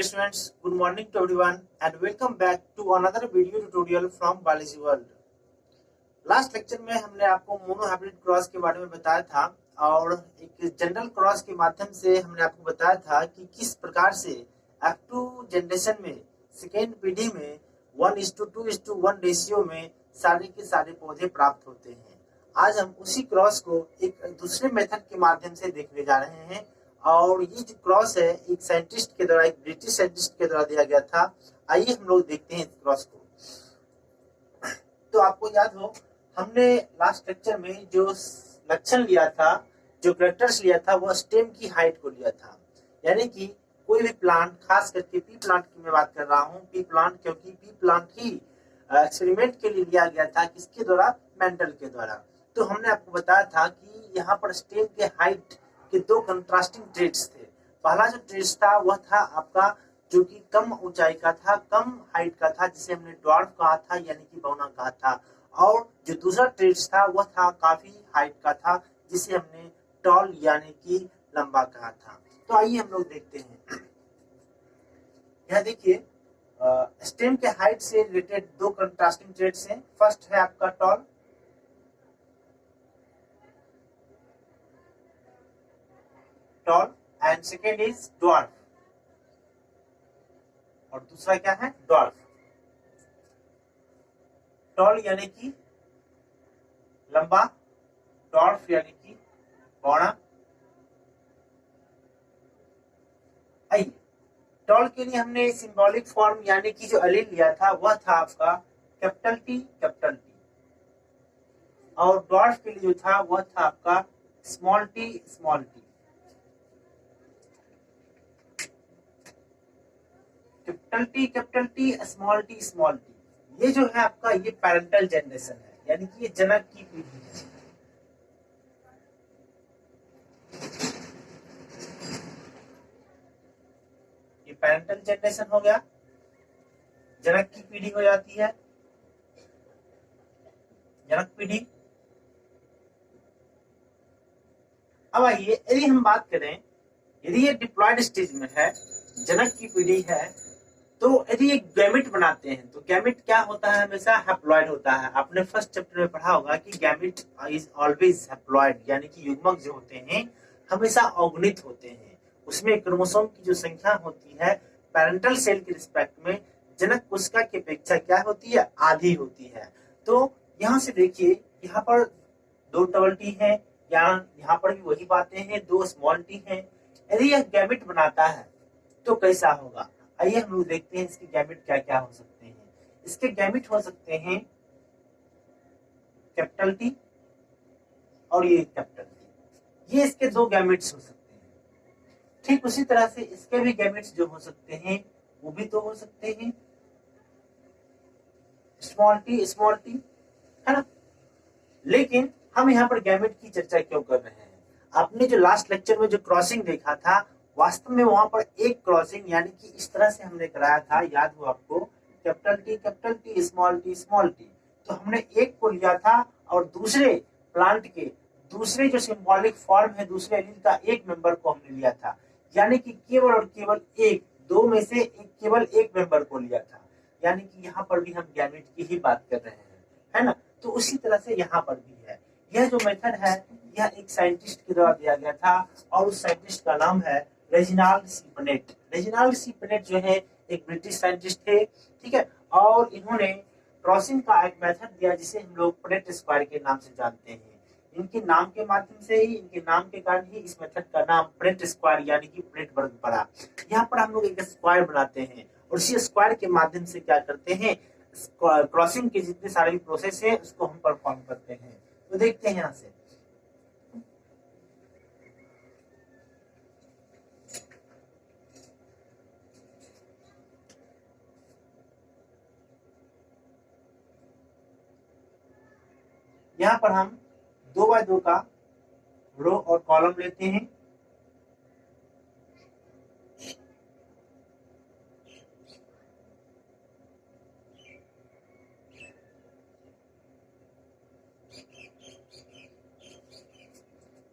dear students, good morning to everyone and welcome back to another video tutorial from Biology World. Last lecture में हमने आपको monohybrid cross के बारे में बताया था और एक जनरल क्रॉस के माध्यम से हमने आपको बताया था कि किस प्रकार से F2 जनरेशन में सेकेंड पीढ़ी में 1:2:1 रेशियो में सारे के सारे पौधे प्राप्त होते हैं। आज हम उसी क्रॉस को एक दूसरे मेथड के माध्यम से देखने जा रहे हैं और ये जो क्रॉस है एक साइंटिस्ट के द्वारा, एक ब्रिटिश साइंटिस्ट के द्वारा दिया गया था। आइए हम लोग देखते हैं इस क्रॉस को। तो आपको याद हो हमने लास्ट लेक्चर में जो लक्षण लिया था, जो कैरेक्टर्स लिया था, वो स्टेम की हाइट को लिया था। यानी कि कोई भी प्लांट, खास करके पी प्लांट की मैं बात कर रहा हूँ, पी प्लांट, क्योंकि पी प्लांट ही एक्सपेरिमेंट के लिए लिया गया था, किसके द्वारा? मेंडल के द्वारा। तो हमने आपको बताया था कि यहाँ पर स्टेम के हाइट के दो कंट्रास्टिंग ट्रेड्स थे। पहला जो ट्रेड्स था वह था आपका जो कि कम ऊंचाई का था, कम हाइट का था, जिसे हमने ड्वार्फ कहा था यानी कि बौना कहा था। और जो दूसरा ट्रेड्स था वह था काफी हाइट का था, जिसे हमने टॉल यानी कि लंबा कहा था। तो आइए हम लोग देखते हैं। यहाँ देखिए स्टेम के हाइट से रिलेटेड दो कंट्रास्टिंग ट्रेड्स हैं। फर्स्ट है आपका tall, and second is dwarf, और दूसरा क्या है? ड्वार्फ। टॉल यानी कि लंबा, ड्वार्फ यानी कि बौना। आइए, टॉल के लिए हमने सिंबॉलिक फॉर्म यानी कि जो एलील लिया था वह था आपका कैपिटल टी, और ड्वार्फ के लिए जो था वह था आपका small T. Capital T, small T. ये जो है आपका ये पैरेंटल जनरेशन है, यानी कि ये जनक की पीढ़ी है। ये पैरेंटल जनरेशन हो गया, जनक की पीढ़ी हो जाती है, जनक पीढ़ी। अब आइए, यदि हम बात करें, यदि ये डिप्लॉयड स्टेज में है, जनक की पीढ़ी है, तो यदि एक गैमेट बनाते हैं तो गैमेट क्या होता है? हमेशा हैप्लॉइड होता है। आपने फर्स्ट चैप्टर में पढ़ा होगा कि गैमेट इज ऑलवेज हैप्लॉइड, यानी कि युग्मक जो होते हैं हमेशा अगुणित होते हैं। उसमें क्रोमोसोम की जो संख्या होती है पैरेंटल सेल के रिस्पेक्ट में जनक कोशिका की अपेक्षा क्या होती है? आधी होती है। तो यहाँ से देखिए, यहाँ पर दो डबल टी है, यहाँ पर भी वही बातें हैं, दो स्मॉल टी है। यदि यह गैमेट बनाता है तो कैसा होगा? आइए हम लोग देखते हैं इसके गैमेट क्या क्या हो सकते हैं। इसके गैमेट हो सकते हैं कैपिटल टी और ये कैपिटल टी, ये इसके दो गैमेट्स हो सकते हैं। ठीक उसी तरह से इसके भी गैमेट्स जो हो सकते हैं वो भी तो हो सकते हैं स्मॉल टी, है ना। लेकिन हम यहाँ पर गैमेट की चर्चा क्यों कर रहे हैं? आपने जो लास्ट लेक्चर में जो क्रॉसिंग देखा था, वास्तव में वहां पर एक क्रॉसिंग यानी कि इस तरह से हमने कराया था, याद हो आपको, कैपिटल टी, स्मॉल टी। तो हमने एक को लिया था और दूसरे प्लांट के दूसरे जो सिंबॉलिक फॉर्म है, दूसरे एलील का एक मेंबर को हमने लिया था, यानी कि केवल और केवल एक, दो में से केवल एक मेंबर को लिया था। यानी कि यहाँ पर भी हम गैमेट की ही बात कर रहे हैं, है ना। तो उसी तरह से यहाँ पर भी है। यह जो मेथड है यह एक साइंटिस्ट के द्वारा दिया गया था और उस साइंटिस्ट का नाम है Reginald C Punnett. Reginald C Punnett जो है एक ब्रिटिश साइंटिस्ट थे, ठीक है। और इन्होंने क्रॉसिंग का एक मेथड दिया जिसे हम लोग पनेट स्क्वायर के नाम से जानते हैं। इनके नाम के माध्यम से ही, इनके नाम के कारण ही इस मेथड का नाम पनेट स्क्वायर यानी कि पनेट वर्ग पड़ा। यहाँ पर हम लोग एक स्क्वायर बनाते हैं और इसी स्क्वायर के माध्यम से क्या करते हैं? क्रॉसिंग के जितने सारे भी प्रोसेस है उसको हम परफॉर्म करते हैं। तो देखते हैं यहाँ से। यहाँ पर हम 2x2 का रो और कॉलम लेते हैं।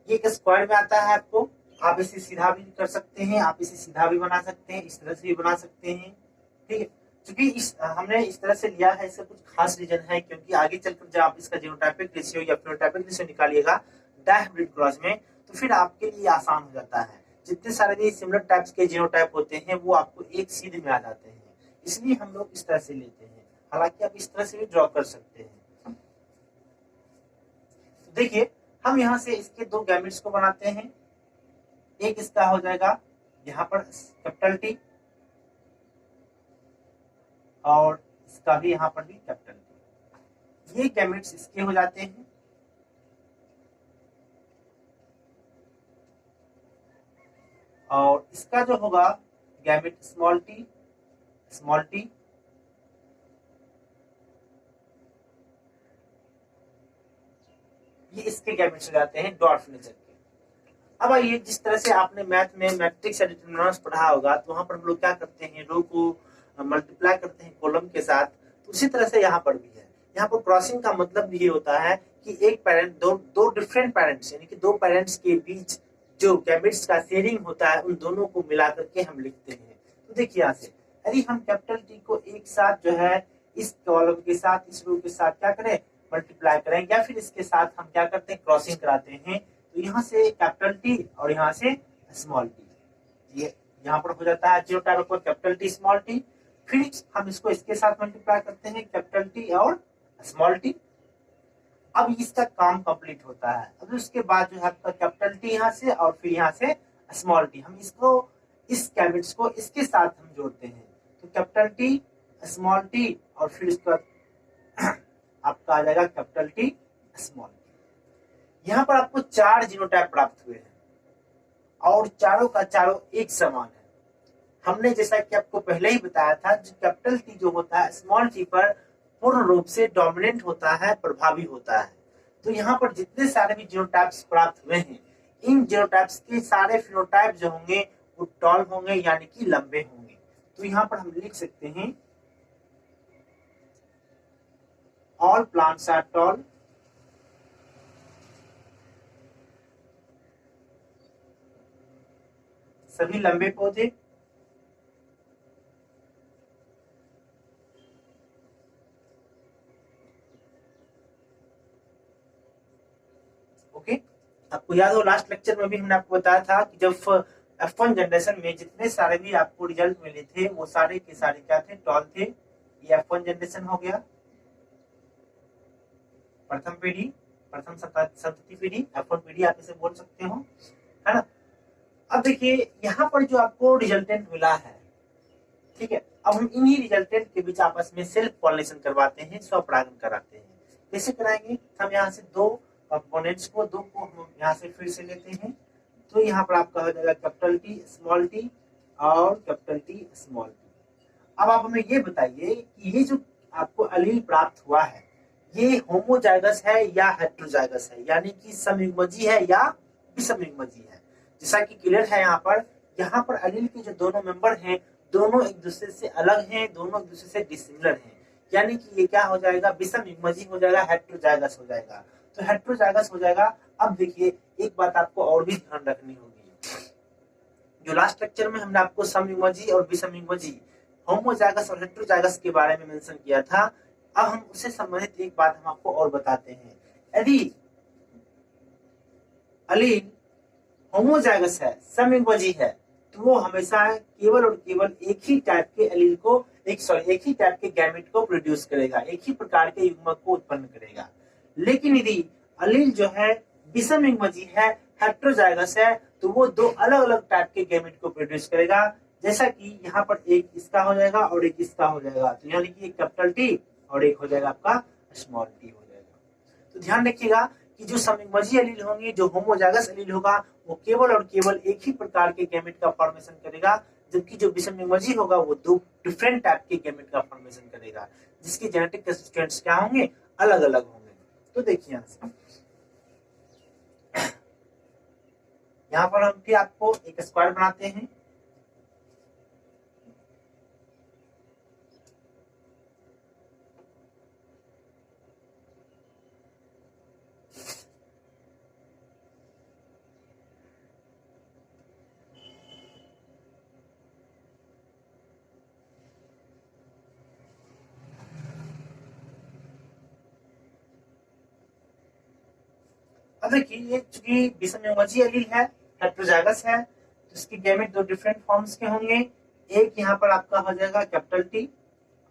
ये एक स्क्वायर में आता है आपको, आप इसे सीधा भी कर सकते हैं, आप इसे सीधा भी बना सकते हैं, इस तरह से भी बना सकते हैं। ठीक है, क्योंकि हमने इस तरह से लिया है, इसका कुछ खास रीजन है, क्योंकि आगे चलकर जब आप इसका जीनोटाइपिक रेशियो या फिनोटाइपिक रेशियो निकालिएगा डायहाइब्रिड क्रॉस में, तो फिर आपके लिए आसान हो जाता है। जितने सारे भी सिमिलर टाइप्स के जीनोटाइप होते हैं वो आपको एक सीध में आ जाते हैं, इसलिए हम लोग इस तरह से लेते हैं। हालांकि आप इस तरह से भी ड्रॉ कर सकते हैं। तो देखिए, हम यहाँ से इसके दो गैमेट्स को बनाते हैं। एक इसका हो जाएगा यहाँ पर कैपिटल टी, और इसका भी यहाँ पर भी कैपिटल टी। ये गैमेट्स इसके हो जाते हैं। और इसका जो होगा gamete small T, small T, ये इसके गैमेट्स हो जाते हैं डॉर्फ नेचर के। अब आइए, जिस तरह से आपने मैथ में मैट्रिक्स या डिटरमिनेंट्स पढ़ा होगा, तो वहां पर हम लोग क्या करते हैं, रो को मल्टीप्लाई करते हैं कॉलम के साथ, तो उसी तरह से यहाँ पर भी है। यहाँ पर क्रॉसिंग का मतलब ये होता है कि एक पेरेंट, दो डिफरेंट पेरेंट्स, यानी कि दो पेरेंट्स के बीच जो गैमेट्स का शेयरिंग होता है, उन दोनों को मिला करके हम लिखते हैं। तो देखिए यहाँ से, यदि हम कैपिटल टी को एक साथ जो है इस कॉलम के साथ, इस रो के साथ क्या करें, मल्टीप्लाई करें, या फिर इसके साथ हम क्या करते हैं, क्रॉसिंग कराते हैं, तो यहाँ से कैपिटल टी और यहाँ से स्मॉल टी, ये यहाँ पर हो जाता है जीरो टाइप पर कैपिटल टी स्मॉल टी। फिर हम इसको इसके साथ मल्टीप्लाई करते हैं, कैपिटल टी और स्मॉल टी। अब इसका काम कंप्लीट होता है। अब उसके बाद जो है आपका कैपिटल टी यहाँ से और फिर यहाँ से स्मॉल टी, हम इसको, इस गैमेट्स को इसके साथ हम जोड़ते हैं, तो कैपिटल टी स्मॉल टी और फिर इसका आपका आ जाएगा कैपिटल टी स्मॉल टी। यहाँ पर आपको 4 जीनोटाइप प्राप्त हुए हैं और चारों का चारों एक समान है। हमने जैसा कि आपको पहले ही बताया था, जो कैपिटल टी जो होता है स्मॉल टी पर पूर्ण रूप से डोमिनेंट होता है, प्रभावी होता है। तो यहाँ पर जितने सारे भी जीनोटाइप्स प्राप्त हुए हैं, इन जीनोटाइप्स के सारे फिनोटाइप जो होंगे वो टॉल होंगे, यानी कि लंबे होंगे। तो यहाँ पर हम लिख सकते हैं ऑल प्लांट्स आर टॉल, सभी लंबे पौधे। ओके, आपको याद हो लास्ट लेक्चर में भी हमने आपको बताया था कि जब F1 जनरेशन में जितने सारे भी आपको रिजल्ट मिले थे वो सारे के सारे क्या थे, टॉल थे। ये F1 जनरेशन हो गया, प्रथम पीढ़ी, प्रथम संतति पीढ़ी, F1 पीढ़ी आप इसे बोल सकते हो, है ना। अब देखिए यहाँ पर जो आपको रिजल्टेंट मिला है, ठीक है, अब हम इन्हीं रिजल्टेंट के बीच आपस में सेल्फ पॉलिनेशन करवाते हैं, स्वपरागन कराते हैं। कैसे कराएंगे, हम यहाँ से दो कंपोनेंट्स को, दो को हम यहाँ से फिर से लेते हैं। तो यहाँ पर आपका हो जाएगा कैपिटल टी स्मॉल टी और कैपिटल टी स्मॉल टी। अब आप हमें ये बताइए कि ये जो आपको अलील प्राप्त हुआ है, ये होमोजाइगस है या हेट्रोजाइगस है, यानी कि समयुग्मजी है या विषमयुग्मजी है। जैसा कि क्लियर है यहाँ पर अलील के जो दोनों मेंबर हैं, दोनों एक दूसरे से अलग हैं, दोनों एक दूसरे से डिसिमिलर हैं, यानी कि ये क्या हो जाएगा, विषमयुग्मजी हो जाएगा, हेट्रोजाइगस हो जाएगा। तो हेट्रोजाइगस हो जाएगा। अब देखिए एक बात आपको और भी ध्यान रखनी होगी, जो लास्ट लेक्चर में हमने आपको समयुग्मजी और विषमयुग्मजी, होमोजाइगस और हेट्रोजाइगस के बारे में मेंशन किया था। अब हम उससे संबंधित एक बात हम आपको और बताते हैं। यदि अलील होमोजाइगस है, समयुग्मजी है, तो वो हमेशा केवल और केवल एक ही टाइप के अलील को, एक ही टाइप के गैमेट को प्रोड्यूस करेगा, एक ही प्रकार के युग्मक को उत्पन्न करेगा। लेकिन यदि अलील जो है विषमयुग्मजी है, हेट्रोजाइगस है, तो वो दो अलग अलग टाइप के गैमेट को प्रोड्यूस करेगा। जैसा कि यहाँ पर एक इसका हो जाएगा और एक इसका हो जाएगा, तो यानी कि एक कैपिटल टी और एक हो जाएगा आपका स्मॉल टी हो जाएगा। तो ध्यान रखिएगा कि जो समयुग्मजी अलील होंगे, जो होमोजाइगस अलील होगा, वो केवल और केवल एक ही प्रकार के गैमेट का फॉर्मेशन करेगा, जबकि जो विषमयुग्मजी होगा वो दो डिफरेंट टाइप के गैमेट का फॉर्मेशन करेगा, जिसके जेनेटिक कंस्टिट्यूएंट्स क्या होंगे, अलग अलग होंगे। तो देखिए यहाँ पर हम फिर आपको एक स्क्वायर बनाते हैं। अब देखिए ये चूंकि विषमयुग्मजीय एलील है, हेटेरोजाइगस है, तो इसके गैमेट दो डिफरेंट फॉर्म्स के होंगे। एक यहाँ पर आपका हो जाएगा कैपिटल टी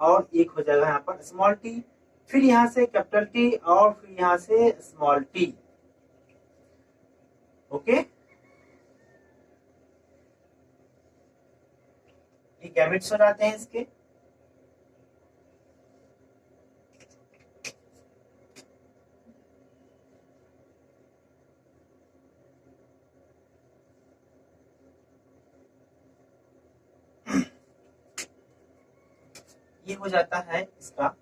और एक हो जाएगा यहाँ पर स्मॉल टी, फिर यहाँ से कैपिटल टी और फिर यहाँ से स्मॉल टी। ओके, ये गैमेट्स हो जाते हैं इसके। ये हो जाता है इसका।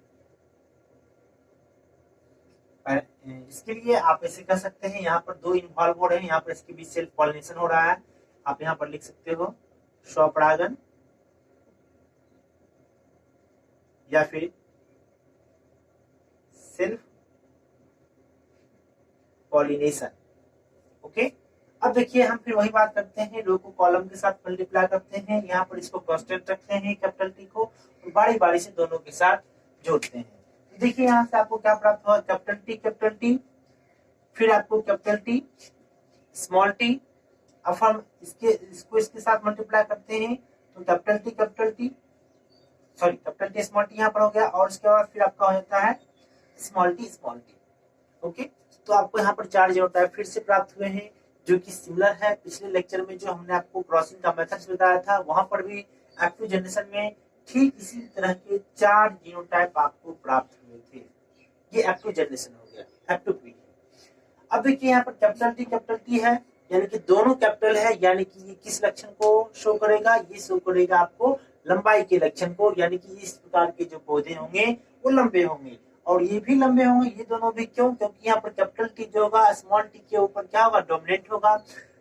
इसके लिए आप ऐसे कर सकते हैं, यहाँ पर दो इन्वॉल्व हो रहे हैं, यहाँ पर इसके बीच सेल्फ पॉलिनेशन हो रहा है। आप यहाँ पर लिख सकते हो स्वपरागन या फिर सेल्फ पॉलिनेशन। ओके, अब देखिए हम फिर वही बात करते हैं, रो को कॉलम के साथ मल्टीप्लाई करते हैं, यहाँ पर इसको कांस्टेंट रखते हैं कैपिटल टी को, बारी बारी से दोनों के साथ जोड़ते हैं। तो देखिए यहाँ से आपको क्या प्राप्त हुआ, कैपिटल टी, फिर आपको कैपिटल टी स्मॉल टी। अब हम इसको इसके साथ मल्टीप्लाई करते हैं तो कैपिटल टी स्मॉल टी यहाँ पर हो गया, और इसके बाद फिर आपका हो जाता है स्मॉल टी। ओके, तो आपको यहाँ पर चार जीनोटाइप फिर से प्राप्त हुए हैं, जो कि सिमिलर है पिछले लेक्चर में जो हमने आपको क्रॉसिंग का मेथड्स बताया था, वहां पर भी एक्टिव जनरेशन में ठीक इसी तरह के चार जीनोटाइप आपको प्राप्त हुए थे। ये एक्टिव जनरेशन हो गया, एक्टिव पीढ़ी। अब देखिए यहाँ पर कैपिटल टी है, यानी कि दोनों कैपिटल है, यानी कि ये किस लक्षण को शो करेगा, ये शो करेगा आपको लंबाई के लक्षण को, यानी कि इस प्रकार के जो पौधे होंगे वो लंबे होंगे, और ये भी लंबे होंगे, ये दोनों भी। क्यों? क्योंकि यहाँ पर कैपिटल टी जो होगा स्मॉल टी के ऊपर क्या होगा, डोमिनेंट होगा,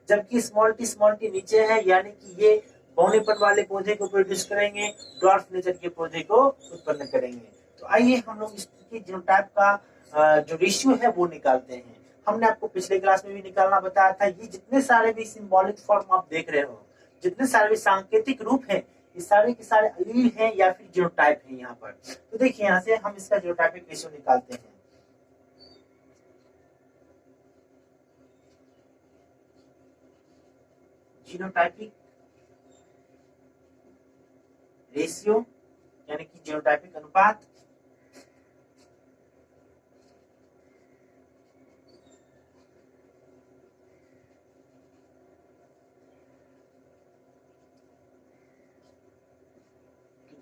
जबकि स्मॉल टी नीचे है, यानी कि ये बौनेपन वाले पौधे को प्रोड्यूस करेंगे, ड्वार्फ नेचर के पौधे को उत्पन्न करेंगे। तो आइए हम लोग इसकी जीनोटाइप का जो रेशियो है वो निकालते हैं। हमने आपको पिछले क्लास में भी निकालना बताया था। ये जितने सारे भी सिंबॉलिक फॉर्म आप देख रहे हो, जितने सारे भी सांकेतिक रूप है, ये सारे के सारे अलील हैं या फिर जीनोटाइप है यहाँ पर। तो देखिए यहाँ से हम इसका जीनोटाइपिक रेशियो निकालते हैं। जीनोटाइपिक रेशियो यानी कि जीनोटाइपिक अनुपात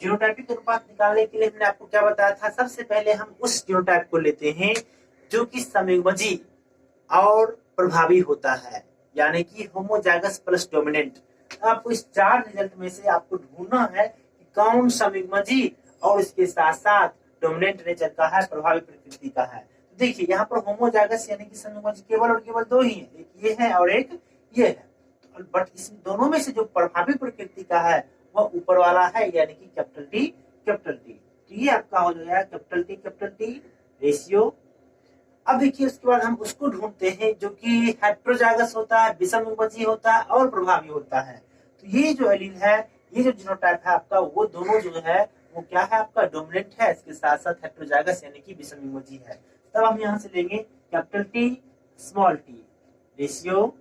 जीनोटाइपिक अनुपात निकालने के लिए हमने आपको क्या बताया था, सबसे पहले हम उस जीनोटाइप को लेते हैं जो कि समयुग्मजी और प्रभावी होता है, यानी कि होमोजाइगस प्लस डोमिनेंट। आपको इस चार रिजल्ट में से आपको ढूंढना है कि कौन समयुग्मजी और इसके साथ साथ डोमिनेंट नेचर का है, प्रभावी प्रकृति का है। तो देखिए यहाँ पर होमोजाइगस यानी कि समयुग्मजी केवल और केवल दो ही है, एक ये है और एक ये है, बट इस दोनों में से जो प्रभावी प्रकृति का है वह ऊपर वाला है, यानी कि कैपिटल टी। तो ये आपका हो जाएगा कैपिटल टी रेशियो। अब देखिए उसके बाद हम उसको ढूंढते हैं जो कि हेटेरोजाइगस होता है, विषमयुग्मजी होता है और प्रभावी होता है। तो ये जो एलील है, ये जो जीनोटाइप है आपका, वो दोनों जो है वो क्या है आपका, डोमिनेंट है, इसके साथ साथ हेटेरोजाइगस यानी कि विषमयुग्मजी है। तब हम यहाँ से लेंगे capital T small T ratio.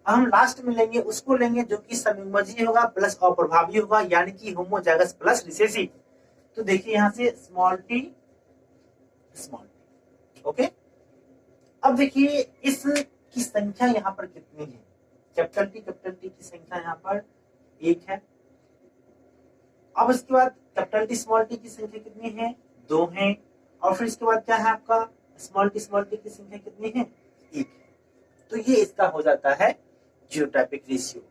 हम लास्ट में लेंगे उसको लेंगे जो कि समयुग्मजी होगा प्लस अप्रभावी होगा, यानी कि होमोजाइगस प्लस रिसेसिव। तो देखिए यहाँ से स्मॉल टी। ओके, अब देखिए इस की संख्या यहाँ पर कितनी है, कैपिटल टी की संख्या यहाँ पर एक है। अब इसके बाद कैपिटल टी स्मॉल टी की संख्या कितनी है, दो है, और फिर इसके बाद क्या है आपका स्मॉल टी की संख्या कितनी है, एक। तो ये इसका हो जाता है जीनोटाइपिक रेशियो।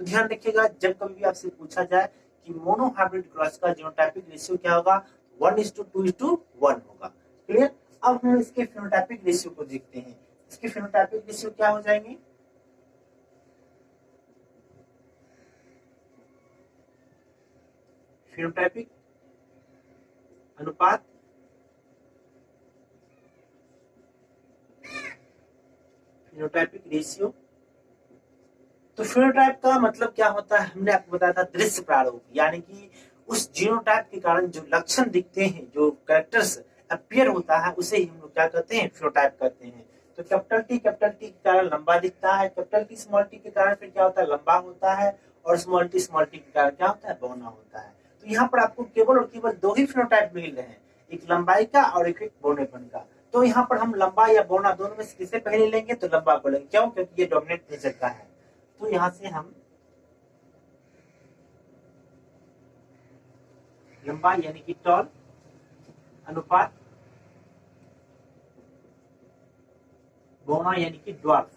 तो ध्यान रखिएगा जब कभी भी आपसे पूछा जाए कि मोनो हाइब्रिड क्रॉस का जीनोटाइपिक रेशियो क्या होगा, 1:2:1 होगा। क्लियर? अब हम इसके फेनोटाइपिक रेशियो को देखते हैं। इसके फेनोटाइपिक रेशियो क्या हो जाएंगे, फेनोटाइपिक अनुपात फेनोटाइपिक रेशियो। तो फेनोटाइप का मतलब क्या होता है, हमने आपको बताया था दृश्य प्रारूप, यानी कि उस जीनोटाइप के कारण जो लक्षण दिखते हैं, जो कैरेक्टर्स अपीयर होता है, उसे ही हम लोग क्या कहते हैं, फेनोटाइप कहते हैं। तो कैपिटल टी के कारण लंबा दिखता है, कैपिटल टी स्मॉल टी के कारण फिर क्या होता है, लंबा होता है, और स्मॉल टी के कारण क्या होता है, बौना होता है। तो यहाँ पर आपको केवल और केवल दो ही फिनोटाइप मिल रहे हैं, एक लंबाई का और एक बौनेपन का। तो यहाँ पर हम लंबा या बौना दोनों में से किसे पहले लेंगे, तो लंबा को लेंगे। क्यों? क्योंकि ये डोमिनेंट नेचर का है। तो यहाँ से हम लंबा यानी कि टॉल अनुपात बौना यानी कि ड्वार्फ।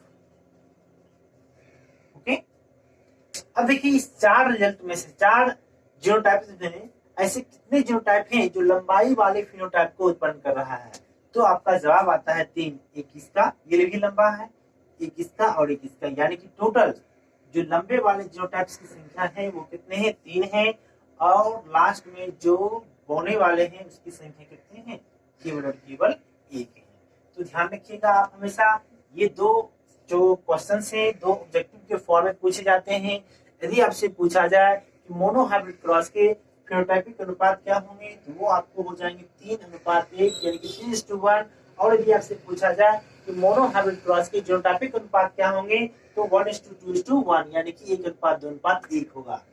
ओके, अब देखिए इस चार रिजल्ट में से, चार जीनोटाइप्स में ऐसे कितने जीनोटाइप हैं जो लंबाई वाले फिनोटाइप को उत्पन्न कर रहा है? तो आपका जवाब आता है 3। एक इसका, ये भी लंबा है, एक इसका और एक इसका, यानी कि टोटल जो लंबे वाले जीनोटाइप्स की संख्या है वो कितने हैं? 3 है। और लास्ट में जो बौने वाले हैं उसकी संख्या कितने हैं? केवल और केवल 1 है। तो ध्यान रखिएगा आप हमेशा, ये दो जो क्वेश्चंस हैं दो ऑब्जेक्टिव के फॉर्म में पूछे जाते हैं। यदि आपसे पूछा जाए कि मोनो हाइब्रिड क्रॉस के फिनोटाइपिक अनुपात क्या होंगे, तो वो आपको हो जाएंगे 3:1 यानी कि 3:1। और यदि आपसे पूछा जाए कि मोनो हाइब्रिड क्रॉस के जीनोटाइपिक अनुपात क्या होंगे, तो 1:2:1 यानी कि 1:2:1 होगा।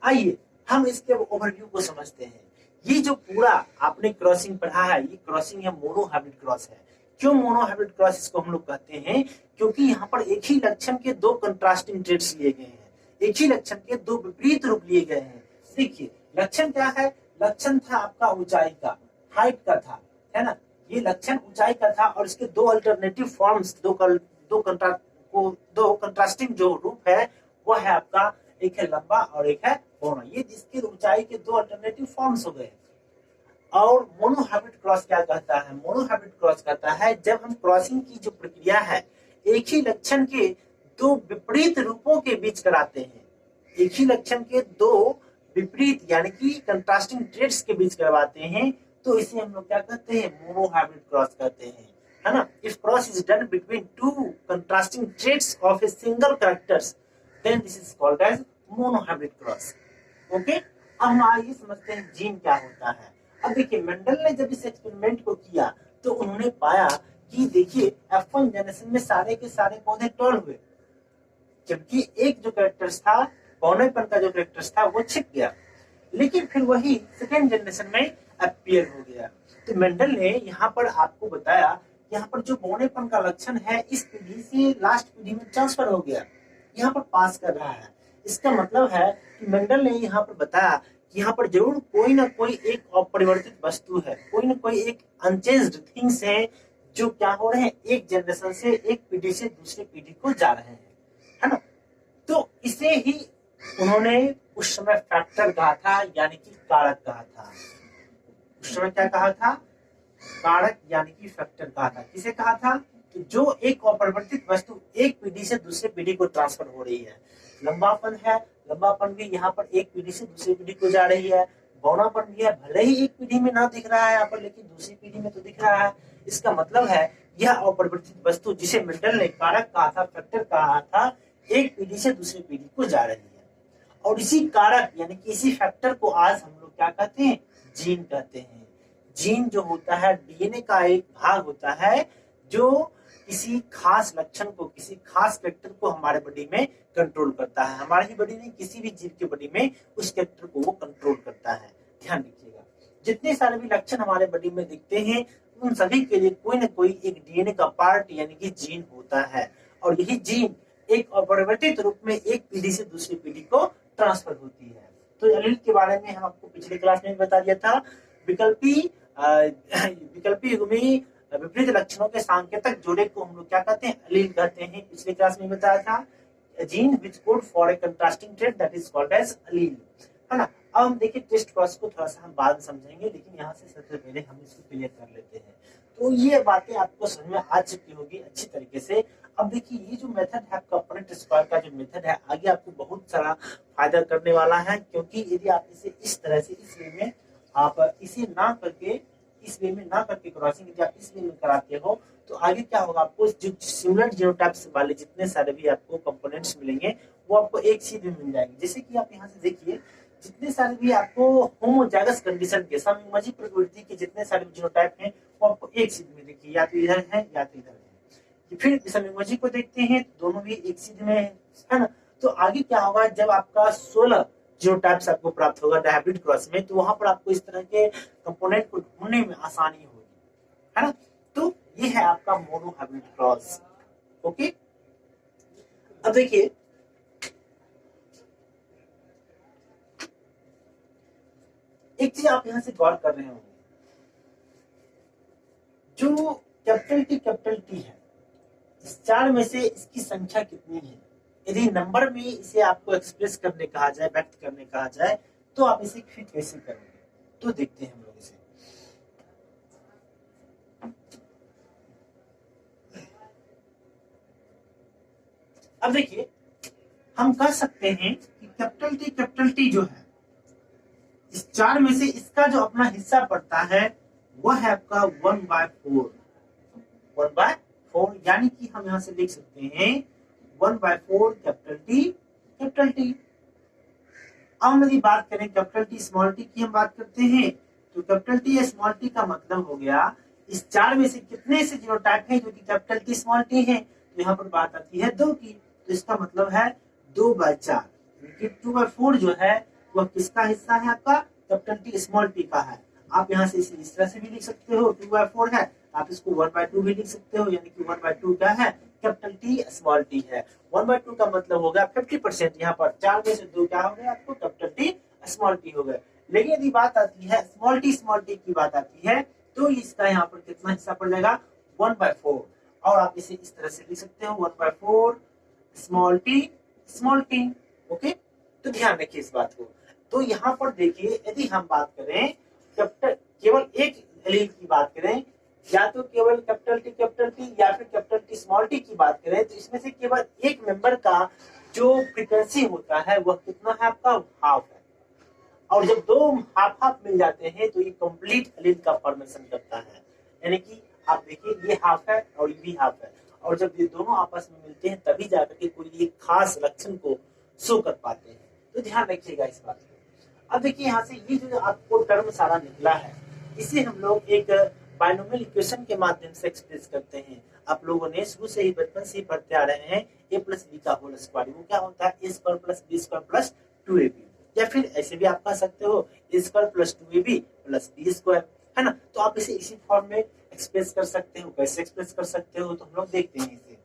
आइए हम इसके ओवरव्यू को समझते हैं। ये जो पूरा आपने क्रॉसिंग पढ़ा है, ये क्रॉसिंग है, मोनो हाइब्रिड क्रॉस है। क्यों मोनो हाइब्रिड क्रॉस इसको हम लोग कहते हैं? क्योंकि यहाँ पर एक ही लक्षण के दो कंट्रास्टिंग ट्रेट्स लिए गए हैं, एक ही लक्षण के दो विपरीत रूप लिए गए हैं। देखिए लक्षण क्या है? लक्षण था आपका ऊंचाई का, हाइट का था, है ना? ये लक्षण ऊंचाई का था और इसके दो अल्टरनेटिव फॉर्म्स, दो कंट्रास्टिंग जो रूप है वो है आपका, एक है लंबा और एक है बौना। ये जिसके ऊंचाई के दो अल्टरनेटिव फॉर्म्स हो गए। और मोनो हाइब्रिड क्रॉस क्या कहता है? मोनो हाइब्रिड क्रॉस कहता है जब हम क्रॉसिंग की जो प्रक्रिया है एक ही लक्षण के दो विपरीत रूपों के बीच कराते हैं, एक ही लक्षण के दो विपरीत यानी कि कंट्रास्टिंग ट्रेट्स के बीच करवाते हैं, तो इसे हम लोग क्या कहते हैं? मोनो हाइब्रिड क्रॉस कहते हैं, है ना? If cross is done between two contrasting traits of a single characters, then this is called as monohybrid cross. Okay, अब हम आइए समझते हैं जीन क्या होता है। अब देखिए मेंडल ने जब इस एक्सपेरिमेंट को किया तो उन्होंने पाया कि देखिए F1 जनरेशन में सारे के सारे पौधे टॉल हुए, जबकि एक जो कैरेक्टर्स था, बौनेपन का जो कैरेक्टर्स था वो छिप गया, लेकिन फिर वही सेकेंड जनरेशन में अपीयर हो गया। तो मेंडल ने यहाँ पर आपको बताया, यहाँ पर जो बौनेपन का लक्षण है इस पीढ़ी से लास्ट पीढ़ी में ट्रांसफर हो गया, यहाँ पर पास कर रहा है। इसका मतलब है कि मेंडल ने यहाँ पर बताया कि यहाँ पर जरूर कोई ना कोई एक अपरिवर्तित वस्तु है, कोई ना कोई एक अनचेंज्ड थिंग्स है जो क्या हो रहे हैं, एक जनरेशन से एक पीढ़ी से दूसरी पीढ़ी को जा रहे हैं, है ना? तो इसे ही उन्होंने उस समय फैक्टर कहा था, यानी कि कारक कहा था। उस समय क्या कहा था? कारक यानी कि फैक्टर कहा था। किसे कहा था? कि जो एक अपरिवर्तित वस्तु एक पीढ़ी से दूसरी पीढ़ी को ट्रांसफर हो रही है। लंबापन है, लंबापन भी यहाँ पर एक पीढ़ी से दूसरी पीढ़ी को जा रही है। बौनापन भी है, भले ही एक पीढ़ी में ना दिख रहा है यहाँ पर, लेकिन दूसरी पीढ़ी में तो दिख रहा है। इसका मतलब है यह अपरिवर्तित वस्तु जिसे मेंडल ने कारक कहा था, फैक्टर कहा था, एक पीढ़ी से दूसरी पीढ़ी को जा रही है। और इसी कारक यानी कि इसी फैक्टर को आज हम लोग क्या कहते हैं? जीन कहते हैं। जीन जो होता है डीएनए का एक भाग होता है जो किसी खास लक्षण को, किसी खास कैरेक्टर को हमारे बॉडी में कंट्रोल करता है। हमारी ही बॉडी नहीं, किसी भी जीव के बॉडी में उस कैरेक्टर को वो कंट्रोल करता है। ध्यान रखिएगा, जितने सारे भी लक्षण हमारे बॉडी में दिखते हैं उन सभी के लिए कोई ना कोई एक डीएनए का पार्ट यानी कि जीन होता है। और यही जीन एक अपरिवर्तित रूप में एक पीढ़ी से दूसरी पीढ़ी को ट्रांसफर होती है। तो एलील के बारे में हम आपको पिछले क्लास में बता दिया था। विकल्पी युग्मी विपरीत लक्षणों के सांकेतक जोड़े को हम लोग क्या कहते हैं? एलील कहते हैं। पिछले क्लास में बताया था gene which code for a contrasting trait that is called as allele, है ना? अब हम देखिए टेस्ट क्रॉस को थोड़ा सा हम बाद में समझेंगे, लेकिन यहाँ से सबसे पहले हम इसको क्लियर कर लेते हैं। तो ये बातें आपको समझ में आ चुकी होगी अच्छी तरीके से। अब देखिए ये जो मेथड है आपका पॉइंट स्क्वायर का जो मेथड है, आगे आपको बहुत सारा फायदा करने वाला है, क्योंकि यदि आप इसे इस तरह से इस वे में आप इसे ना करके इस वे में ना करके क्रॉसिंग यदि आप इस वे में कराते हो तो आगे क्या होगा? आपको जो सिमिलर जीनोटाइप्स वाले जितने सारे भी आपको कंपोनेंट्स मिलेंगे वो आपको एक सीध में मिल जाएंगे। जैसे कि आप यहाँ से देखिए जितने सारे भी आपको होमोजाइगस कंडीशन के समयोजित प्रकृति के जितने सारे जीनोटाइप हैं वो आपको एक सीध में देखिए, या तो इधर है या तो इधर है। फिर सम इमोजी को देखते हैं, दोनों भी एक सीध में है ना। तो आगे क्या होगा, जब आपका 16 जीनोटाइप्स आपको प्राप्त होगा हाइब्रिड क्रॉस में, तो वहां पर आपको इस तरह के कंपोनेंट को ढूंढने में आसानी होगी, है ना। तो ये है आपका मोनो हाइब्रिड क्रॉस। ओके, अब देखिए एक चीज आप यहां से गौर कर रहे होंगे, जो कैपिटल टी है, इस चार में से इसकी संख्या कितनी है। यदि नंबर में इसे आपको एक्सप्रेस करने कहा जाए, व्यक्त करने कहा जाए, तो आप इसे फिर कैसे करेंगे, तो देखते हैं हम लोग इसे। अब देखिए हम कह सकते हैं कि कैपिटल टी जो है, इस चार में से इसका जो अपना हिस्सा पड़ता है वह है आपका 1/4। 1/4 यानी कि हम यहां से लिख सकते हैं 1/4 कैपिटल टी। अब हम यदि बात करें कैपिटल टी स्मॉल टी की हम बात करते हैं, तो कैपिटल टी या स्मॉल टी का मतलब हो गया इस चार में से कितने से जीनोटाइप है जो कि कैपिटल टी स्मॉल टी है। तो यहाँ पर बात आती है 2 की, तो इसका मतलब है 2/4। 2/4 जो है वह किसका हिस्सा है, आपका कैपिटल टी स्मॉल टी का है। आप यहाँ से इसे इस तरह से भी लिख सकते हो, 2/4 है, आप इसको 1/2 भी लिख सकते हो, यानी कि 1/2 क्या है, कैपिटल टी स्मॉल टी है। 1/2 का मतलब हो गया 50%। यहाँ पर 4 में से 2 क्या हो गया आपको, कैपिटल टी स्मॉल टी हो गए। लेकिन यदि बात आती है स्मॉल टी की बात आती है, तो इसका यहाँ पर कितना हिस्सा पड़ जाएगा, 1/4। और आप इसे इस तरह से लिख सकते हो 1/4 स्मॉल टी। ओके, तो ध्यान रखिए इस बात को। तो यहाँ पर देखिए यदि हम बात करें कैपिटल केवल एक एलील की बात करें, या तो केवल कैपिटल टी या फिर कैपिटल टी स्मॉल टी की बात करें, तो इसमें से केवल एक मेंबर का जो फ्रीक्वेंसी होता है वह कितना है, आपका हाफ है। और जब दो हाफ हाफ मिल जाते हैं तो ये कंप्लीट एलील का फॉर्मेशन करता है। यानी कि आप देखिए ये हाफ है और ये भी हाफ है, और जब ये दोनों आपस में मिलते हैं तभी जाकर के कोई एक खास लक्षण को शो कर पाते हैं। तो ध्यान रखिएगा इस बात को। अब देखिए यहाँ से ये जो आपको टर्म सारा निकला है, इसे हम लोग एक बाइनोमियल इक्वेशन के माध्यम से एक्सप्रेस करते हैं। आप लोगों ने शुरू से ही बचपन से ही पढ़ते आ रहे हैं a प्लस बी का होल स्क्वायर, वो क्या होता है a square plus B square plus 2ab। या फिर ऐसे भी आप कह सकते हो a square plus 2ab plus B square, है ना। तो आप इसे इसी फॉर्म में एक्सप्रेस कर सकते हो। कैसे एक्सप्रेस कर सकते हो, तो हम लोग देखते हैं इसे।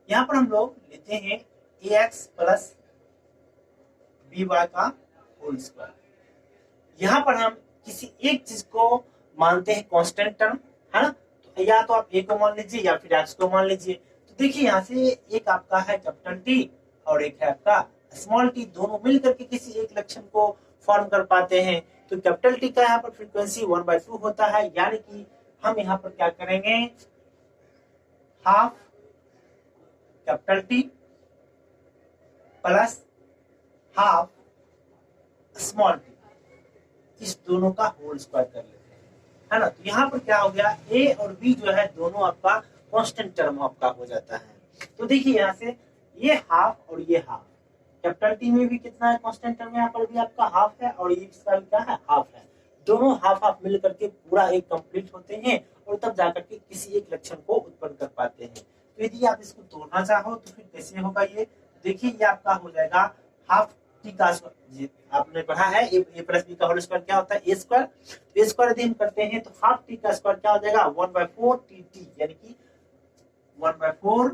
यहाँ पर हम लोग लेते हैं ax प्लस by का होल स्क्वायर। यहाँ पर हम किसी एक चीज को मानते हैं कांस्टेंट टर्म, है ना। तो या तो आप a को मान लीजिए या फिर x को मान लीजिए। तो देखिए यहाँ से एक आपका है कैपिटल टी और एक है आपका स्मॉल टी, दोनों मिलकर के किसी एक लक्षण को फॉर्म कर पाते हैं। तो कैपिटल टी का यहाँ पर फ्रीक्वेंसी 1/2 होता है, यानी कि हम यहाँ पर क्या करेंगे, half capital T plus half small T, इस दोनों का होल स्क्वायर कर लेते हैं, है ना। तो यहाँ पर क्या हो गया, ए और बी जो है दोनों आपका कांस्टेंट टर्म आपका हो जाता है। तो देखिए यहाँ से ये हाफ और ये हाफ, कैपिटल टी में भी कितना है कांस्टेंट टर्म, यहाँ पर भी आपका हाफ है और ये इसका भी क्या है, हाफ है। दोनों हाफ हाफ मिल करके पूरा एक कंप्लीट होते हैं और तब जाकर के किसी एक लक्षण को उत्पन्न कर पाते हैं। तो यदि आप इसको तोड़ना चाहो तो फिर कैसे होगा, ये देखिए ये आपका हो जाएगा हाफ टी का स्क्वायर। आपने पढ़ा है ए प्लस बी का होल स्क्वायर क्या होता है, ए स्क्वायर। तो ए स्क्वायर यदि हम करते हैं तो हाफ टी का स्क्वायर क्या हो जाएगा, 1/4 टी, यानी कि 1/4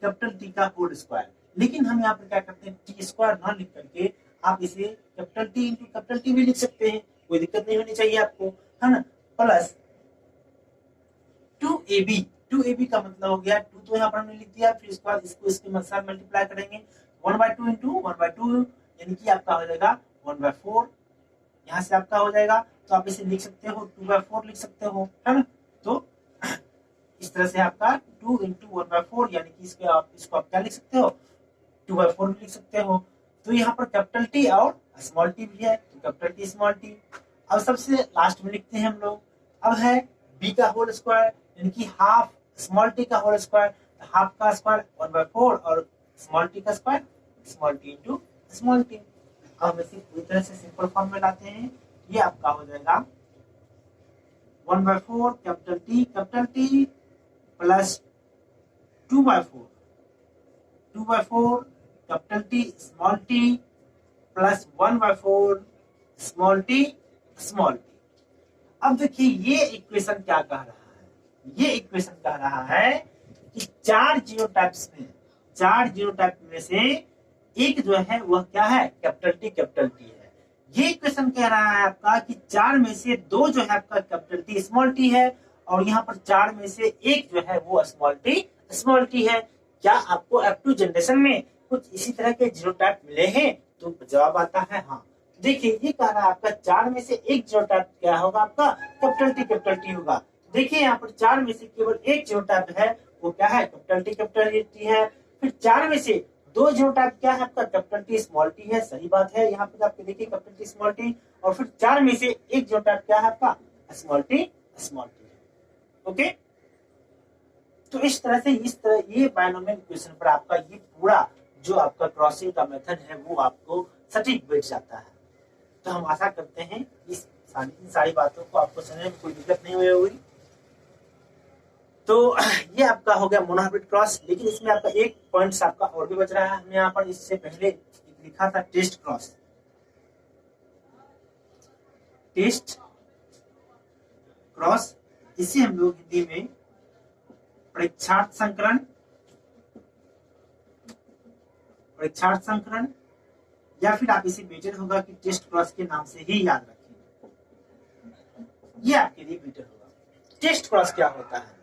कैपिटल टी का होल स्क्वायर। लेकिन हम यहाँ पर क्या करते हैं, टी स्क्वायर ना लिख करके आप इसे capital T into capital T भी लिख सकते हैं, कोई दिक्कत नहीं होनी चाहिए आपको, है ना। प्लस 2ab, 2ab का मतलब हो गया 2 तो यहाँ पर हमने लिख दिया, फिर इसके बाद इसको इसके साथ मल्टीप्लाई करेंगे 1/2 इंटू 1/2, यानी कि आपका हो जाएगा 1/4। यहाँ से आपका हो जाएगा, तो आप इसे लिख सकते हो 2/4 लिख सकते हो, है ना। तो इस तरह से आपका 2 इंटू 1/4, यानी कि इसको आप क्या लिख सकते हो, 2/4 भी लिख सकते हो। तो यहाँ पर कैपिटल टी और स्मॉल टी भी है, तो कैपिटल टी स्मॉल टी। अब सबसे लास्ट में लिखते हैं हम लोग, अब है बी का होल स्क्वायर, यानी कि हाफ स्मॉल टी का होल स्क्वायर। हाफ का स्क्वायर 1/4 और स्मॉल टी का square small T into small T. अब हम इसे पूरी तरह से सिंपल फॉर्म में लाते हैं, ये आपका हो जाएगा 1/4 capital T plus 2/4 capital T small T plus 1/4 small T small T. अब देखिए ये इक्वेशन क्या कह रहा है, ये इक्वेशन कह रहा है कि चार जीनोटाइप में से एक जो है वह क्या है, कैपिटल टी है। ये इक्वेशन कह रहा है आपका कि चार में से दो जो है आपका कैपिटल टी स्मॉल टी है, और यहाँ पर चार में से एक जो है वो स्मॉल टी है। क्या आपको F2 जनरेशन में कुछ इसी तरह के जीनोटाइप मिले हैं? तो जवाब आता है हाँ। देखिए ये कह रहा है आपका चार में से एक जीनोटाइप क्या होगा, आपका कैपिटल टी होगा। देखिए यहाँ पर चार में से केवल एक जीनोटाइप है, वो क्या है, कैपिटल टी है। फिर चार में से दो जीनोटाइप क्या है, आपका कैपिटल टी स्मॉल टी है। सही बात है, यहाँ पर आपके देखिए कैपिटल टी स्मॉल टी, और फिर चार में से एक जीनोटाइप क्या है आपका स्मॉल टी है। ओके, तो इस तरह ये बायनोमियल इक्वेशन पर आपका ये पूरा जो आपका क्रॉसिंग का मेथड है वो आपको सटीक बैठ जाता है। तो हम आशा करते हैं इस सारी बातों को आपको समझने में कोई दिक्कत नहीं हुई होगी। तो ये आपका हो गया मोनोहाइब्रिड क्रॉस। लेकिन इसमें आपका एक पॉइंट आपका और भी बच रहा है। हमने यहाँ पर इससे पहले लिखा था टेस्ट क्रॉस, इसे हम लोग हिंदी में परीक्षार्थ संकरण या फिर आप इसे बेटर होगा कि टेस्ट क्रॉस के नाम से ही याद रखें, ये आपके लिए बेटर होगा। टेस्ट क्रॉस क्या होता है?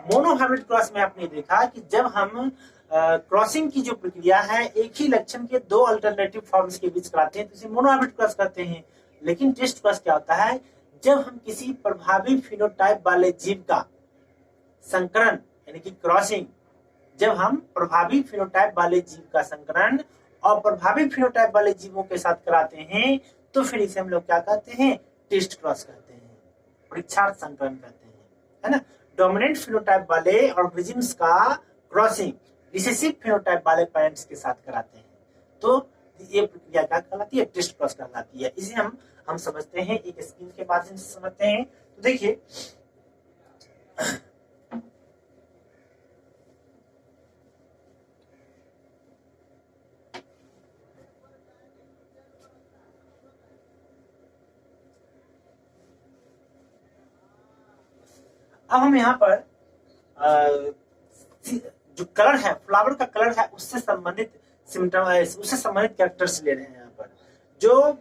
मोनोहाइब्रिड क्रॉस में आपने देखा कि जब हम क्रॉसिंग की जो प्रक्रिया है एक ही लक्षण के दो अल्टरनेटिव फॉर्म्स के बीच कराते हैं तो इसे मोनोहाइब्रिड क्रॉस कहते हैं। लेकिन टेस्ट क्रॉस क्या होता है? जब हम किसी प्रभावी फिनोटाइप वाले जीव का संकरण यानी कि क्रॉसिंग, जब हम प्रभावी फिनोटाइप वाले जीव का संकरण और प्रभावी फिनोटाइप वाले जीवों के साथ कराते हैं तो फिर इसे हम लोग क्या कहते हैं, टेस्ट क्रॉस कहते हैं, परीक्षार्थ संकरण कहते हैं, है ना। डोमिनेंट फिनोटाइप वाले ऑर्गेनिजम्स का क्रॉसिंग रिसेसिव फिनोटाइप वाले पेरेंट्स के साथ कराते हैं तो ये प्रक्रिया क्या कहलाती है, टेस्ट क्रॉस कहलाती है। इसे हम समझते हैं, एक स्कीम के माध्यम से समझते हैं। तो देखिए अब हम यहाँ पर जो कलर है, फ्लावर का कलर है, उससे संबंधित कैरेक्टर्स ले रहे हैं। यहाँ पर जो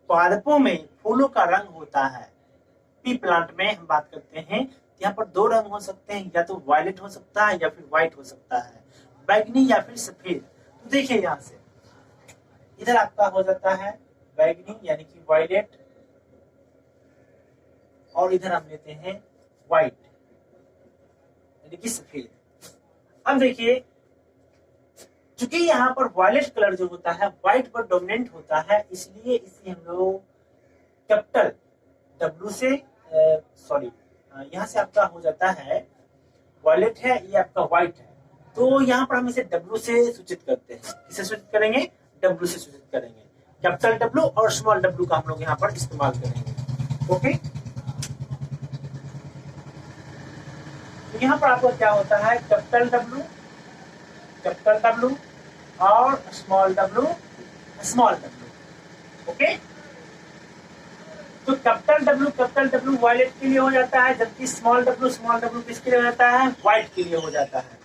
पादपों में फूलों का रंग होता है, पी प्लांट में हम बात करते हैं, यहाँ पर दो रंग हो सकते हैं, या तो वायलेट हो सकता है या फिर व्हाइट हो सकता है, बैगनी या फिर सफेद। तो देखिए यहाँ से इधर आपका हो जाता है बैगनी यानी कि वायलेट, और इधर हम लेते हैं व्हाइट यानी कि सफेद। अब देखिए चूंकि यहाँ पर वायलेट कलर जो होता है व्हाइट पर डोमिनेंट होता है, इसलिए इसे हम लोग कैपिटल W से यहाँ से आपका हो जाता है वायलेट है, ये आपका व्हाइट है, तो यहाँ पर हम इसे W से सूचित करते हैं। किसे सूचित करेंगे? W से सूचित करेंगे। कैपिटल W और स्मॉल w का हम लोग यहाँ पर इस्तेमाल करेंगे। ओके, तो यहाँ पर आपको क्या होता है, कैपिटल W और स्मॉल w। ओके, तो कैपिटल W वायलेट के लिए हो जाता है, जबकि स्मॉल w किसके लिए हो जाता है, व्हाइट के लिए हो जाता है।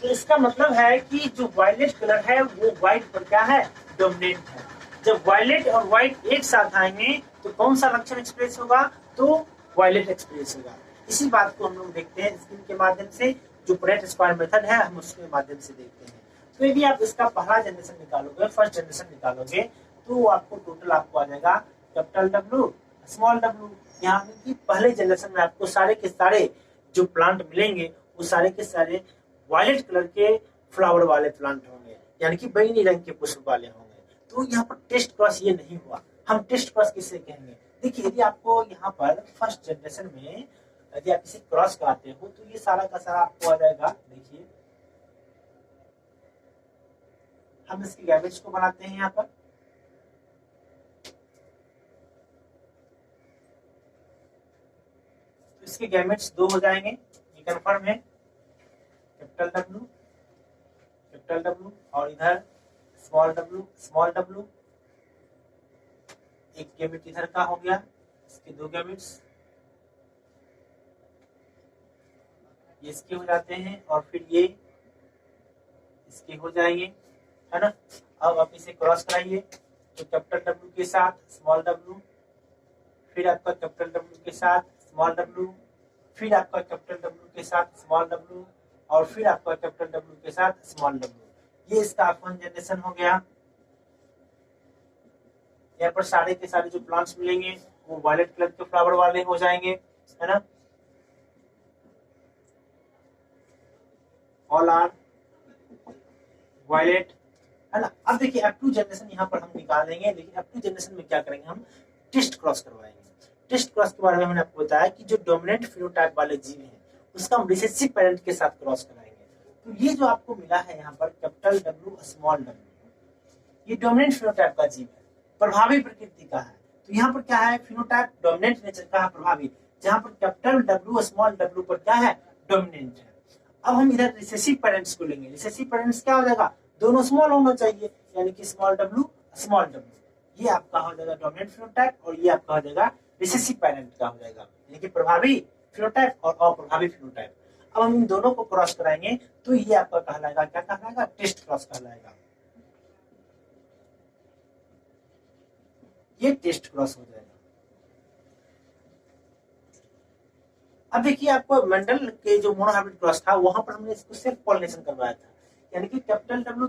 तो इसका मतलब है कि जो वायलेट कलर है वो व्हाइट पर क्या है, डोमिनेंट है। जब वायलेट और व्हाइट एक साथ आएंगे तो कौन सा लक्षण एक्सप्रेस होगा, तो वायलेट एक्सप्रेस होगा। इसी बात को हम लोग देखते हैं स्कीम के माध्यम से, जो परेट स्क्वायर मेथड है हम उसके माध्यम से देखते हैं। तो यदि आप इसका पहला जनरेशन निकालोगे, फर्स्ट जनरेशन निकालोगे, तो आपको टोटल आपको आ जाएगा कैपिटल W स्मॉल w। यहाँ की पहले जनरेशन में आपको सारे के सारे जो प्लांट मिलेंगे वो सारे के सारे वायलेट कलर के फ्लावर वाले प्लांट होंगे, यानी कि बैंगनी रंग के पुष्प वाले होंगे। तो यहाँ पर टेस्ट क्रॉस ये नहीं हुआ। हम टेस्ट क्रॉस किसे कहेंगे? देखिए यदि आपको यहाँ पर फर्स्ट जनरेशन में यदि आप इसे क्रॉस कराते हो तो ये सारा का सारा आपको आ जाएगा। देखिए हम इसके गैमेट्स को बनाते हैं यहाँ पर। तो इसके गैमेट्स 2 हो जाएंगे, ये कंफर्म है। कैपिटल डब्ल्यू और इधर स्मॉल डब्ल्यू। एक गैमेट इधर का हो गया, इसके 2 गैमेट्स ये इसके हो जाते हैं और फिर ये इसके हो जाएंगे, है ना। अब आप इसे क्रॉस कराइए तो कैपिटल डब्ल्यू के साथ स्मॉल डब्ल्यू, फिर आपका कैपिटल डब्ल्यू के साथ स्मॉल डब्ल्यू, फिर आपका कैपिटल डब्ल्यू के साथ स्मॉल डब्ल्यू और फिर आपका कैपिटल डब्ल्यू के साथ स्मॉल डब्ल्यू। ये इसका F1 जनरेशन हो गया। यहाँ पर सारे के सारे जो प्लांट्स मिलेंगे वो वायलेट कलर के फ्लावर वाले हो जाएंगे, है ना। ऑल आर वायलेट, है ना। अब देखिए F2 जनरेशन यहाँ पर हम निकाल देंगे, लेकिन F2 जनरेशन में क्या करेंगे, हम टेस्ट क्रॉस करवाएंगे। टेस्ट क्रॉस के बारे में मैंने आपको बताया कि जो डोमिनेंट फिनोटाइप वाले जीव हैं उसका हम रिसेसिव पेरेंट के साथ क्रॉस कराएंगे। तो ये जो आपको मिला है यहाँ पर कैपिटल डब्ल्यू स्मॉल डब्ल्यू, ये डोमिनेंट फिनोटाइप का जीव है, प्रभावी प्रकृति का है। तो यहाँ पर क्या है, फिनोटाइप डोमिनेंट नेचर का है, प्रभावी, जहाँ पर कैपिटल डब्ल्यू स्मॉल डब्ल्यू पर क्या है, डोमिनेंट है। अब हम इधर रिसेसिव पेरेंट्स को लेंगे। रिसेसिव पेरेंट्स क्या हो जाएगा, दोनों स्मॉल होना चाहिए, यानी कि स्मॉल डब्ल्यू। ये आपका हो जाएगा डोमिनेंट फिनोटाइप और ये आपका हो जाएगा रिसेसिव पेरेंट का हो जाएगा, यानी कि प्रभावी फिनोटाइप और अप्रभावी फिनोटाइप। अब हम इन दोनों को क्रॉस कराएंगे तो ये आपका कहलाएगा, क्या कहलाएगा, टेस्ट क्रॉस कहलाएगा। ये टेस्ट क्रॉस हो जाएगा। अब देखिए आपको मेंडल के जो मोनोहाइब्रिड क्रॉस था वहां पर हमने इसको सेल्फ पॉलिनेशन करवाया था, यानी कि कैपिटल डब्ल्यू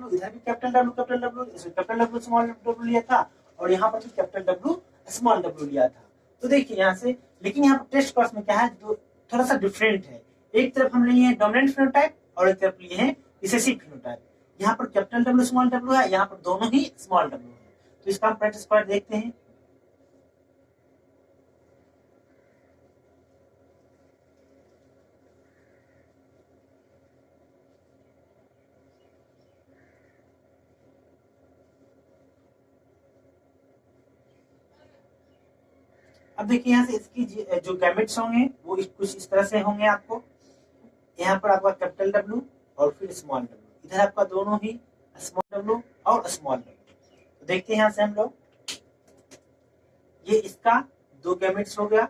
इधर भी कैपिटल डब्ल्यू स्मॉल डब्ल्यू लिया था और यहाँ पर भी कैपिटल डब्ल्यू स्मॉल डब्ल्यू लिया था। तो देखिए यहाँ से, लेकिन यहाँ पर टेस्ट क्रॉस में क्या है, थोड़ा सा डिफरेंट है। एक तरफ हम लिए हैं डोमिनेंट फिनोटाइप और एक तरफ लिए हैं रिसेसिव फिनोटाइप। यहाँ पर कैपिटल डब्ल्यू स्मॉल डब्ल्यू है, यहाँ पर दोनों ही स्मॉल डब्ल्यू है। तो इसका हम प्रेट स्क्वायर देखते हैं। अब देखिए यहाँ से इसकी जो गैमेट्स होंगे वो कुछ इस तरह से होंगे। आपको यहाँ पर आपका कैपिटल डब्ल्यू और फिर स्मॉल डब्ल्यू, इधर आपका दोनों ही स्मॉल डब्ल्यू और स्मॉल डब्ल्यू। तो देखते हैं यहाँ से हम लोग, ये इसका 2 गैमेट्स हो गया।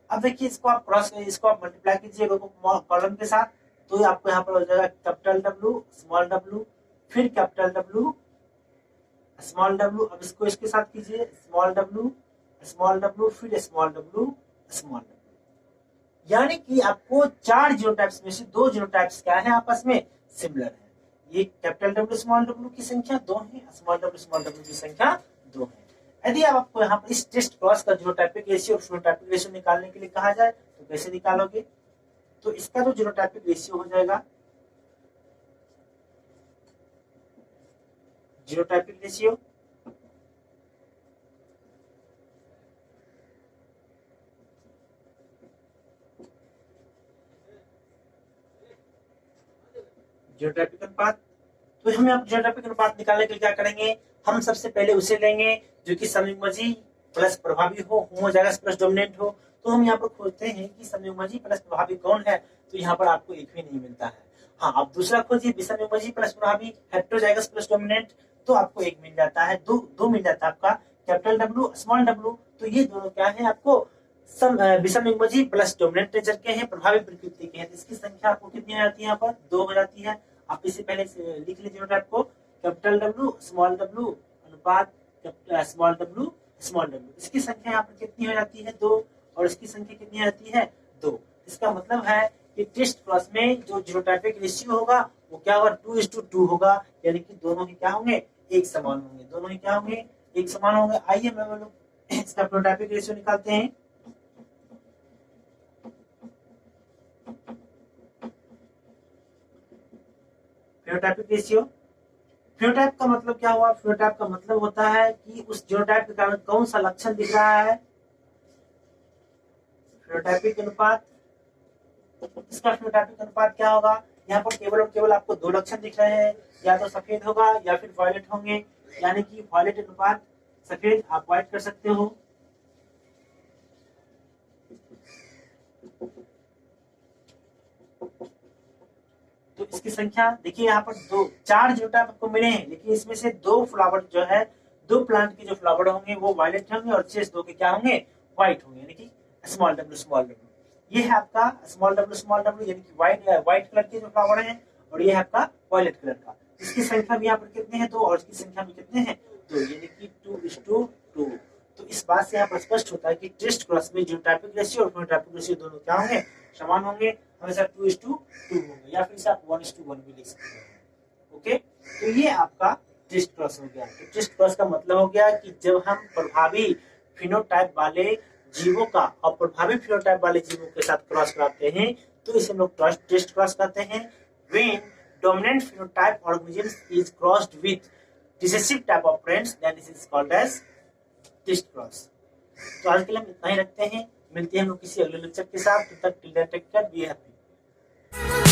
अब देखिए इसको आप मल्टीप्लाई कीजिए कॉलम के साथ, तो आपको यहाँ पर हो जाएगा कैपिटल डब्ल्यू स्मॉल डब्ल्यू फिर कैपिटल डब्ल्यू स्मॉल डब्ल्यू। अब इसको इसके साथ कीजिए, स्मॉल डब्ल्यू फिर स्मॉल डब्ल्यू। यानी कि आपको 4 जीनोटाइप्स में से 2 जीनोटाइप्स क्या है, आपस में सिमिलर है। ये कैपिटल डब्ल्यू स्मॉल डब्ल्यू की संख्या 2 है, स्मॉल डब्ल्यू की संख्या 2 है। यदि आपको यहाँ पर इस टेस्ट क्रॉस का जीनोटाइपिक रेशियो और फिनोटाइपिक रेशियो निकालने के लिए कहा जाए तो कैसे निकालोगे, तो इसका जो जीनोटाइपिक रेशियो हो जाएगा, जीनोटाइपिक रेशियो जीनोटाइपिक अनुपात। तो हमें अब जीनोटाइपिक अनुपात निकालने के लिए क्या करेंगे, हम सबसे पहले उसे लेंगे जो कि संयुग्मजी प्लस प्रभावी हो, होमोजाइगस प्लस डोमिनेंट हो। तो हम यहाँ पर खोजते हैं कि संयुग्मजी प्लस प्रभावी कौन है, तो यहाँ पर आपको एक भी नहीं मिलता है। हाँ, अब दूसरा खोजिए विसंयुग्मजी प्लस प्रभावी हेटेरोजाइगस प्लस डोमिनेंट, तो आपको एक मिल जाता है, दो मिल जाता है आपका कैपिटल डब्ल्यू स्मॉल डब्ल्यू। तो ये दोनों क्या है, आपको विषमयुग्मजी प्लस डोमिनेंट नेचर के हैं, प्रभावी प्रकृति के हैं। इसकी संख्या आपको कितनी आ जाती है, यहाँ पर 2 हो जाती है। आप इससे पहले लिख लीजिए नोट को, कैपिटल डब्ल्यू स्मॉल डब्ल्यू अनुपात स्मॉल डब्ल्यू। इसकी संख्या यहाँ पर कितनी हो जाती है, 2, और इसकी संख्या कितनी आ जाती है, 2। इसका मतलब है कि टेस्ट क्रॉस में जो जीनोटाइपिक रेशियो होगा वो क्या होगा, 2:2 होगा, यानी कि दोनों ही क्या होंगे, एक समान होंगे। दोनों ही क्या होंगे, एक समान होंगे। आइए मैं लोग इसका फिनोटाइपिक रेशियो निकालते हैं। फिनोटाइपिक रेशियो फिनोटाइप का मतलब क्या हुआ? फिनोटाइप का मतलब होता है कि उस जीनोटाइप के कारण कौन सा लक्षण दिख रहा है। फिनोटाइपिक अनुपात, इसका फिनोटाइपिक अनुपात क्या होगा? यहाँ पर केवल और केवल आपको दो लक्षण दिख रहे हैं, या तो सफेद होगा या फिर वॉयलेट होंगे, यानी कि वॉयलेट अनुपात सफेद आप व्हाइट कर सकते हो। तो इसकी संख्या देखिए, यहाँ पर दो चार जीनोटाइप आपको मिले हैं, लेकिन इसमें से दो फ्लावर जो है, दो प्लांट के जो फ्लावर होंगे वो वायलेट होंगे और शेष दो के क्या होंगे? व्हाइट होंगे, यानी कि स्मॉल डब्ल्यू स्मॉल डब्ल्यू। ये है आपका स्मॉल डब्ल्यू यानी कि व्हाइट कलर के जो फ्लावर हैं, और ये है आपका वायलेट कलर का। इसकी संख्या भी यहाँ पर कितने हैं? दो, और इसकी संख्या भी कितने हैं? दो, यानी कि 2:2। तो इस बात से यहाँ पर स्पष्ट होता है कि टेस्ट क्रॉस में जीनोटाइपिक रेशियो और फिनोटाइपिक रेशियो दोनों क्या होंगे? समान होंगे, हमेशा 2:2 होंगे, या फिर इसे आप 1:1 भी लिख सकते हैं। ओके, तो ये आपका टेस्ट क्रॉस हो गया। तो टेस्ट क्रॉस का मतलब हो गया कि जब हम प्रभावी फिनोटाइप वाले जीवों का अप्रभावी फिनोटाइप वाले जीवों के साथ क्रॉस कराते हैं, तो इसे हम लोग टेस्ट क्रॉस कहते हैं। When dominant phenotype organism is crossed with recessive type of plants, then this is called as test cross. तो आज के लिए हम इतना ही रखते हैं, मिलते हैं हम लोग किसी अगले लेक्चर के साथ। तब तक till then take care, be happy.